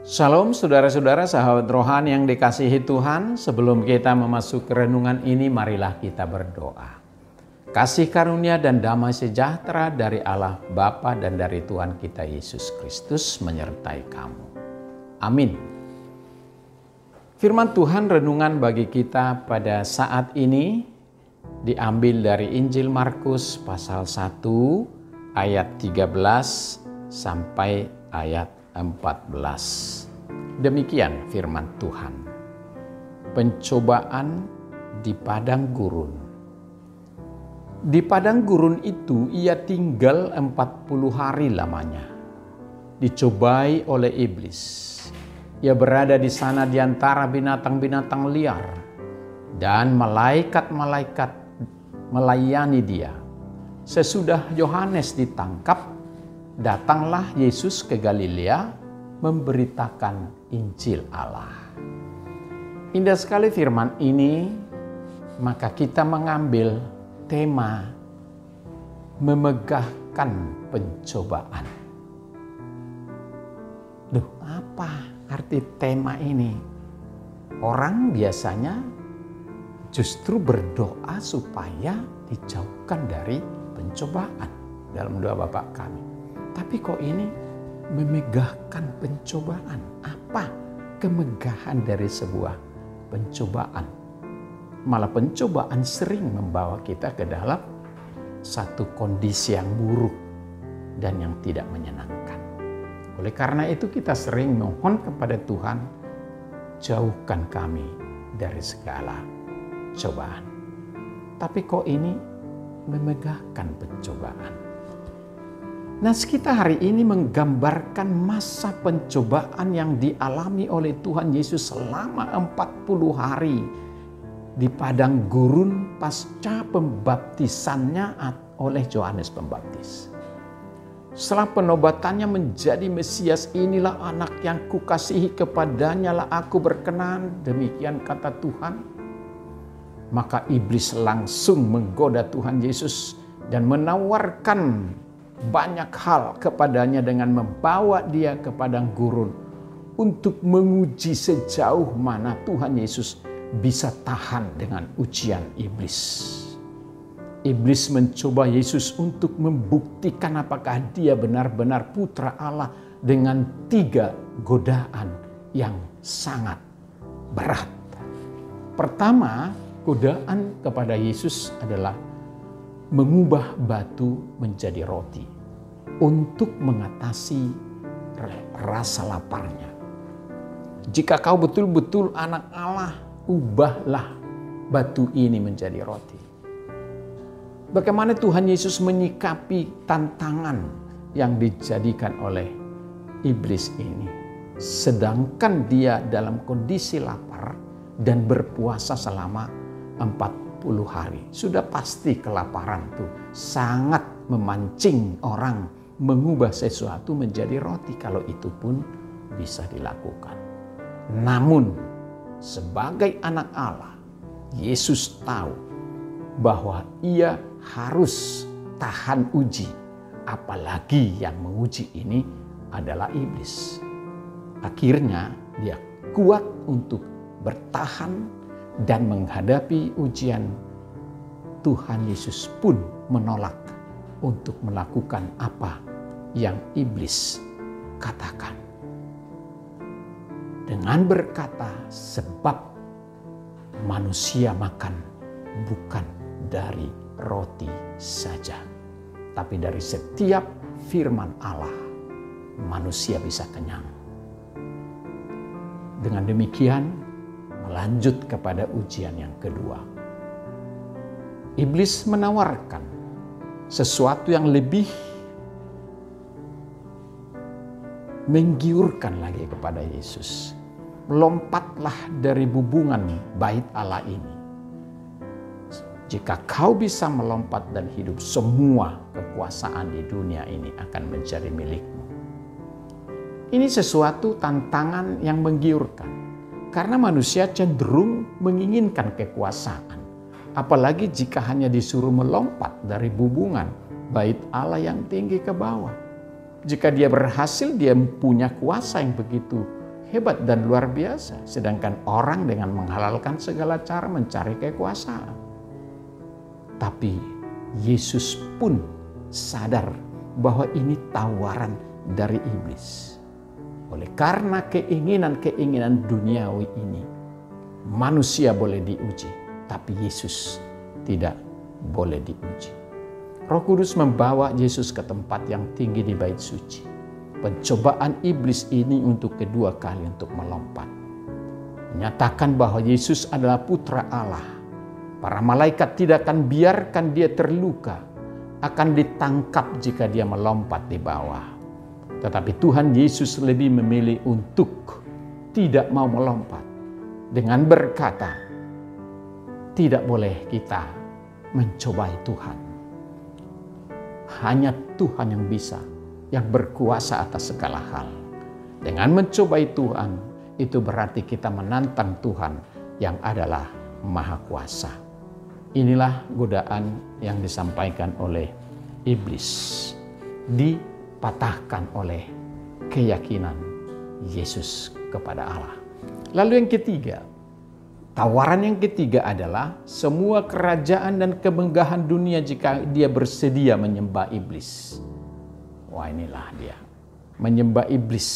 Shalom saudara-saudara sahabat rohani yang dikasihi Tuhan. Sebelum kita memasuki renungan ini, marilah kita berdoa. Kasih karunia dan damai sejahtera dari Allah Bapa dan dari Tuhan kita Yesus Kristus menyertai kamu. Amin. Firman Tuhan renungan bagi kita pada saat ini diambil dari Injil Markus pasal 1 ayat 13 sampai ayat 14. Demikian firman Tuhan. Pencobaan di padang gurun. Di padang gurun itu ia tinggal 40 hari lamanya. Dicobai oleh iblis. Ia berada di sana di antara binatang-binatang liar. Dan malaikat-malaikat melayani dia. Sesudah Yohanes ditangkap, datanglah Yesus ke Galilea memberitakan Injil Allah. Indah sekali firman ini, maka kita mengambil tema memegahkan pencobaan. Duh, apa arti tema ini? Orang biasanya justru berdoa supaya dijauhkan dari pencobaan dalam doa Bapa kami. Tapi kok ini memegahkan pencobaan? Apa kemegahan dari sebuah pencobaan? Malah pencobaan sering membawa kita ke dalam satu kondisi yang buruk dan yang tidak menyenangkan. Oleh karena itu kita sering mohon kepada Tuhan, jauhkan kami dari segala cobaan. Tapi kok ini memegahkan pencobaan? Nah, kita hari ini menggambarkan masa pencobaan yang dialami oleh Tuhan Yesus selama 40 hari di padang gurun pasca pembaptisannya oleh Yohanes Pembaptis. Setelah penobatannya menjadi Mesias, inilah anak yang kukasihi, kepadanya lah aku berkenan, demikian kata Tuhan. Maka iblis langsung menggoda Tuhan Yesus dan menawarkan banyak hal kepadanya dengan membawa dia ke padang gurun untuk menguji sejauh mana Tuhan Yesus bisa tahan dengan ujian iblis. Iblis mencoba Yesus untuk membuktikan apakah dia benar-benar putra Allah dengan 3 godaan yang sangat berat. Pertama, godaan kepada Yesus adalah mengubah batu menjadi roti untuk mengatasi rasa laparnya. Jika kau betul-betul anak Allah, ubahlah batu ini menjadi roti. Bagaimana Tuhan Yesus menyikapi tantangan yang dijadikan oleh iblis ini? Sedangkan dia dalam kondisi lapar dan berpuasa selama 40 hari. Sudah pasti kelaparan itu sangat memancing orang mengubah sesuatu menjadi roti, kalau itu pun bisa dilakukan. Namun sebagai anak Allah, Yesus tahu bahwa ia harus tahan uji, apalagi yang menguji ini adalah iblis. Akhirnya dia kuat untuk bertahan dan menghadapi ujian. Tuhan Yesus pun menolak untuk melakukan apa yang iblis katakan. Dengan berkata, sebab manusia makan bukan dari roti saja, tapi dari setiap firman Allah manusia bisa kenyang. Dengan demikian, melanjut kepada ujian yang kedua. Iblis menawarkan sesuatu yang lebih menggiurkan lagi kepada Yesus. Lompatlah dari bubungan bait Allah ini. Jika kau bisa melompat dan hidup, semua kekuasaan di dunia ini akan menjadi milikmu. Ini sesuatu tantangan yang menggiurkan. Karena manusia cenderung menginginkan kekuasaan. Apalagi jika hanya disuruh melompat dari bubungan bait Allah yang tinggi ke bawah. Jika dia berhasil, dia punya kuasa yang begitu hebat dan luar biasa. Sedangkan orang dengan menghalalkan segala cara mencari kekuasaan. Tapi Yesus pun sadar bahwa ini tawaran dari iblis. Oleh karena keinginan-keinginan duniawi ini, manusia boleh diuji, tapi Yesus tidak boleh diuji. Roh Kudus membawa Yesus ke tempat yang tinggi di bait suci. Pencobaan iblis ini untuk kedua kali untuk melompat. Menyatakan bahwa Yesus adalah putra Allah. Para malaikat tidak akan biarkan dia terluka, akan ditangkap jika dia melompat di bawah. Tetapi Tuhan Yesus lebih memilih untuk tidak mau melompat. Dengan berkata, tidak boleh kita mencobai Tuhan. Hanya Tuhan yang bisa, yang berkuasa atas segala hal. Dengan mencobai Tuhan, itu berarti kita menantang Tuhan yang adalah Maha Kuasa. Inilah godaan yang disampaikan oleh iblis, dipatahkan oleh keyakinan Yesus kepada Allah. Lalu yang ketiga, tawaran yang ketiga adalah semua kerajaan dan kemegahan dunia jika dia bersedia menyembah iblis. Wah, inilah dia, menyembah iblis.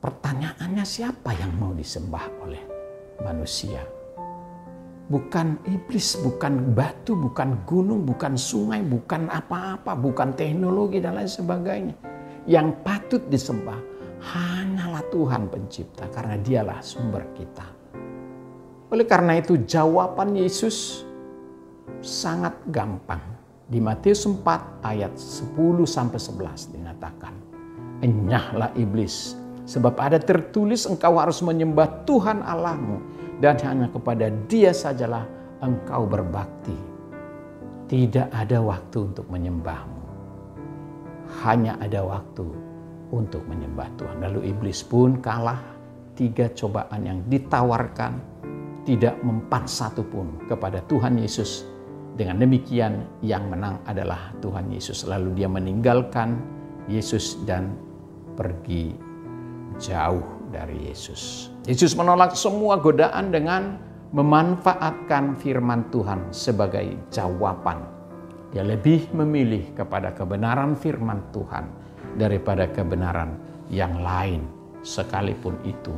Pertanyaannya, siapa yang mau disembah oleh manusia? Bukan iblis, bukan batu, bukan gunung, bukan sungai, bukan apa-apa, bukan teknologi dan lain sebagainya. Yang patut disembah hanyalah Tuhan Pencipta, karena dialah sumber kita. Oleh karena itu jawaban Yesus sangat gampang. Di Matius 4 ayat 10-11 dinyatakan, "Enyahlah iblis, sebab ada tertulis engkau harus menyembah Tuhan Allahmu, dan hanya kepada Dia sajalah engkau berbakti." Tidak ada waktu untuk menyembahmu. Hanya ada waktu untuk menyembah Tuhan. Lalu iblis pun kalah. 3 cobaan yang ditawarkan tidak mempan satu pun kepada Tuhan Yesus. Dengan demikian yang menang adalah Tuhan Yesus. Lalu dia meninggalkan Yesus dan pergi jauh dari Yesus. Yesus menolak semua godaan dengan memanfaatkan firman Tuhan sebagai jawaban. Dia lebih memilih kepada kebenaran firman Tuhan daripada kebenaran yang lain, sekalipun itu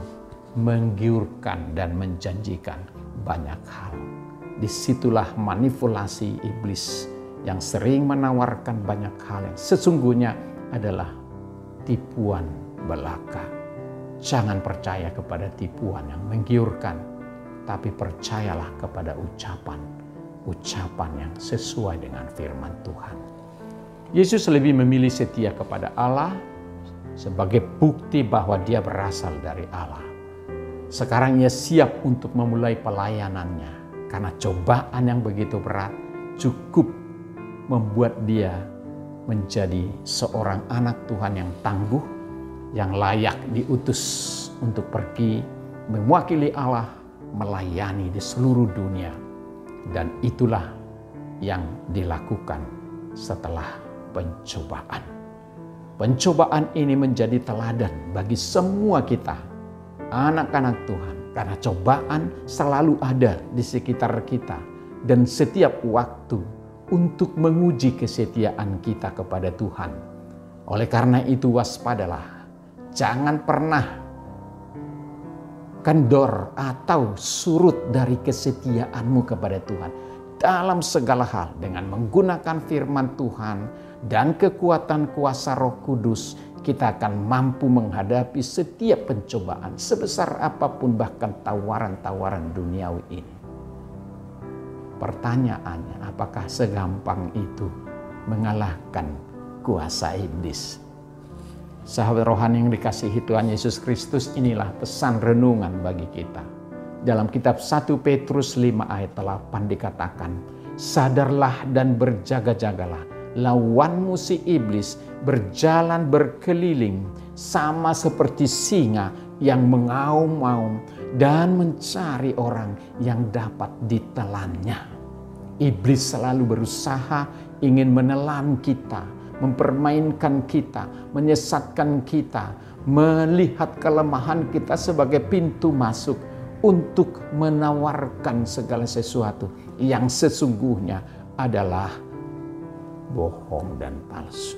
menggiurkan dan menjanjikan banyak hal. Disitulah manipulasi iblis yang sering menawarkan banyak hal yang sesungguhnya adalah tipuan belaka. Jangan percaya kepada tipuan yang menggiurkan, tapi percayalah kepada ucapan yang sesuai dengan firman Tuhan. Yesus lebih memilih setia kepada Allah sebagai bukti bahwa dia berasal dari Allah. Sekarang ia siap untuk memulai pelayanannya, karena cobaan yang begitu berat cukup membuat dia menjadi seorang anak Tuhan yang tangguh, yang layak diutus untuk pergi mewakili Allah melayani di seluruh dunia. Dan itulah yang dilakukan setelah pencobaan. Pencobaan ini menjadi teladan bagi semua kita, anak-anak Tuhan. Karena cobaan selalu ada di sekitar kita dan setiap waktu untuk menguji kesetiaan kita kepada Tuhan. Oleh karena itu waspadalah. Jangan pernah kendor atau surut dari kesetiaanmu kepada Tuhan dalam segala hal, dengan menggunakan firman Tuhan dan kekuatan kuasa Roh Kudus. Kita akan mampu menghadapi setiap pencobaan sebesar apapun, bahkan tawaran-tawaran duniawi ini. Pertanyaannya, apakah segampang itu mengalahkan kuasa iblis? Sahabat rohani yang dikasihi Tuhan Yesus Kristus, inilah pesan renungan bagi kita. Dalam kitab 1 Petrus 5 ayat 8 dikatakan, "Sadarlah dan berjaga-jagalah. Lawanmu si iblis berjalan berkeliling sama seperti singa yang mengaum-ngaum dan mencari orang yang dapat ditelannya." Iblis selalu berusaha ingin menelan kita, mempermainkan kita, menyesatkan kita, melihat kelemahan kita sebagai pintu masuk untuk menawarkan segala sesuatu yang sesungguhnya adalah bohong dan palsu.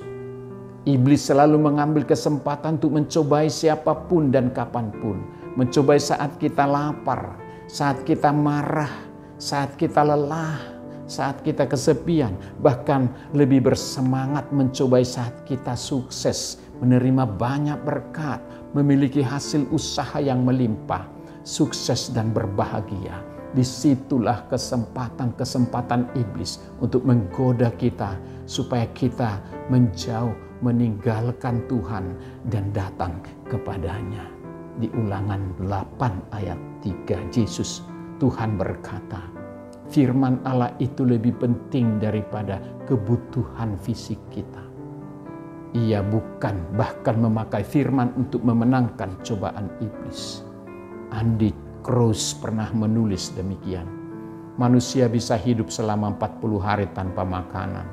Iblis selalu mengambil kesempatan untuk mencobai siapapun dan kapanpun. Mencobai saat kita lapar, saat kita marah, saat kita lelah, saat kita kesepian. Bahkan lebih bersemangat mencobai saat kita sukses, menerima banyak berkat, memiliki hasil usaha yang melimpah, sukses dan berbahagia. Disitulah kesempatan-kesempatan iblis untuk menggoda kita supaya kita menjauh, meninggalkan Tuhan dan datang kepadanya. Di Ulangan 8 ayat 3 Yesus, Tuhan berkata, firman Allah itu lebih penting daripada kebutuhan fisik kita. Ia bukan bahkan memakai firman untuk memenangkan cobaan iblis. Andy Krause pernah menulis demikian. Manusia bisa hidup selama 40 hari tanpa makanan,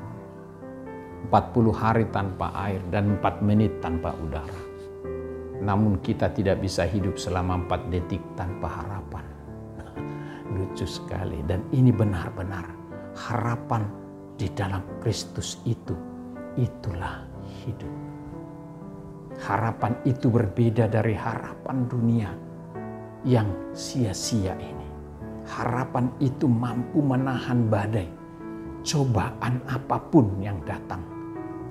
40 hari tanpa air, dan 4 menit tanpa udara. Namun kita tidak bisa hidup selama 4 detik tanpa harapan. Lucu sekali, dan ini benar-benar harapan di dalam Kristus itulah hidup. Harapan itu berbeda dari harapan dunia yang sia-sia ini. Harapan itu mampu menahan badai, cobaan apapun yang datang,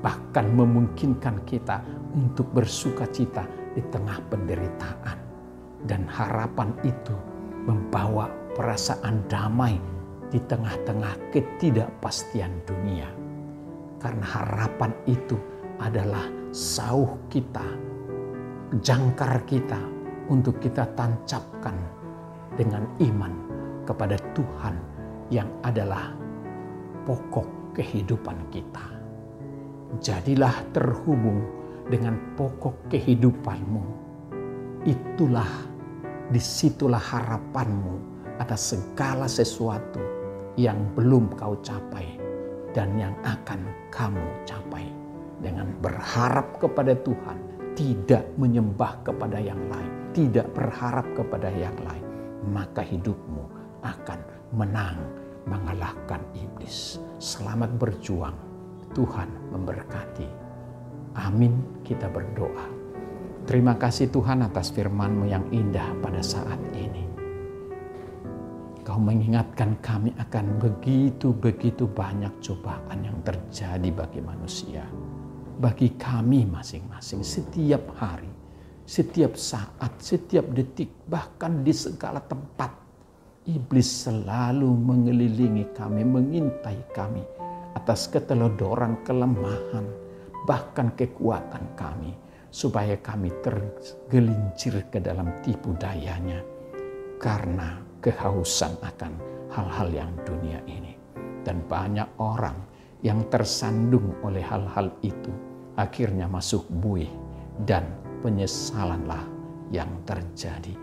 bahkan memungkinkan kita untuk bersuka cita di tengah penderitaan. Dan harapan itu membawa perasaan damai di tengah-tengah ketidakpastian dunia. Karena harapan itu adalah sauh kita, jangkar kita, untuk kita tancapkan dengan iman kepada Tuhan yang adalah pokok kehidupan kita. Jadilah terhubung dengan pokok kehidupanmu. Disitulah harapanmu atas segala sesuatu yang belum kau capai dan yang akan kamu capai. Dengan berharap kepada Tuhan, tidak menyembah kepada yang lain, tidak berharap kepada yang lain, maka hidupmu akan menang mengalahkan iblis. Selamat berjuang. Tuhan memberkati. Amin. Kita berdoa. Terima kasih Tuhan atas firman-Mu yang indah pada saat ini. Kau mengingatkan kami akan begitu banyak cobaan yang terjadi bagi manusia. Bagi kami masing-masing, setiap hari, setiap saat, setiap detik, bahkan di segala tempat. Iblis selalu mengelilingi kami, mengintai kami atas keteledoran, kelemahan, bahkan kekuatan kami, supaya kami tergelincir ke dalam tipu dayanya karena kehausan akan hal-hal yang dunia ini. Dan banyak orang yang tersandung oleh hal-hal itu akhirnya masuk buih dan penyesalanlah yang terjadi.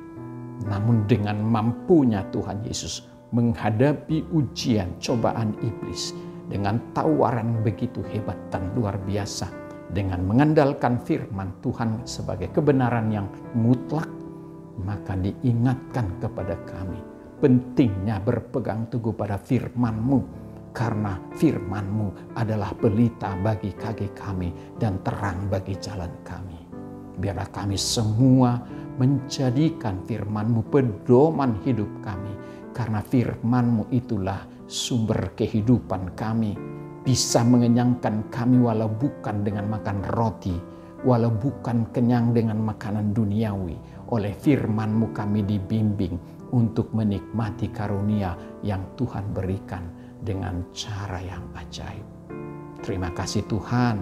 Namun dengan mampunya Tuhan Yesus menghadapi ujian cobaan iblis dengan tawaran begitu hebat dan luar biasa, dengan mengandalkan firman Tuhan sebagai kebenaran yang mutlak, maka diingatkan kepada kami pentingnya berpegang teguh pada firman-Mu, karena firman-Mu adalah pelita bagi kaki kami dan terang bagi jalan kami. Biarlah kami semua menjadikan firman-Mu pedoman hidup kami, karena firman-Mu itulah sumber kehidupan kami, bisa mengenyangkan kami walau bukan dengan makan roti, walau bukan kenyang dengan makanan duniawi. Oleh firman-Mu kami dibimbing untuk menikmati karunia yang Tuhan berikan dengan cara yang ajaib. Terima kasih Tuhan,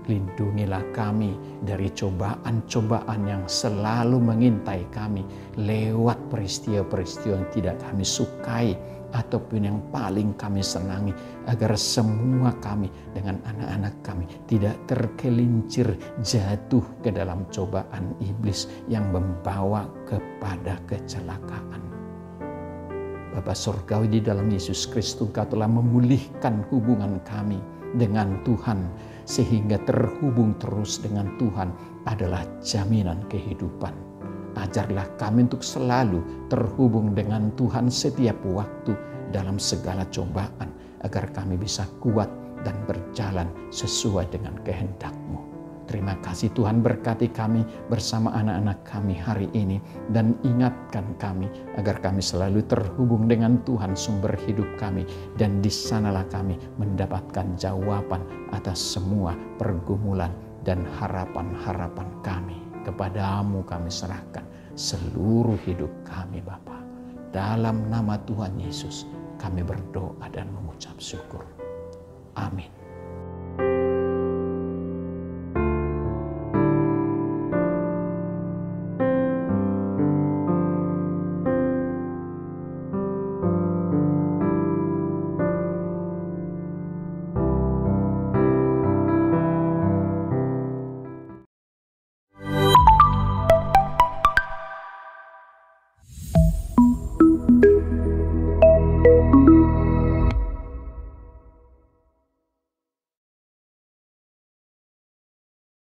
lindungilah kami dari cobaan-cobaan yang selalu mengintai kami lewat peristiwa-peristiwa yang tidak kami sukai ataupun yang paling kami senangi, agar semua kami dengan anak-anak kami tidak tergelincir jatuh ke dalam cobaan iblis yang membawa kepada kecelakaan. Bapa Surgawi, di dalam Yesus Kristus Engkau telah memulihkan hubungan kami dengan Tuhan, sehingga terhubung terus dengan Tuhan adalah jaminan kehidupan. Ajarlah kami untuk selalu terhubung dengan Tuhan setiap waktu dalam segala cobaan, agar kami bisa kuat dan berjalan sesuai dengan kehendak-Mu. Terima kasih Tuhan, berkati kami bersama anak-anak kami hari ini, dan ingatkan kami agar kami selalu terhubung dengan Tuhan sumber hidup kami, dan di sanalah kami mendapatkan jawaban atas semua pergumulan dan harapan-harapan kami. Kepadamu kami serahkan seluruh hidup kami Bapa. Dalam nama Tuhan Yesus kami berdoa dan mengucap syukur. Amin.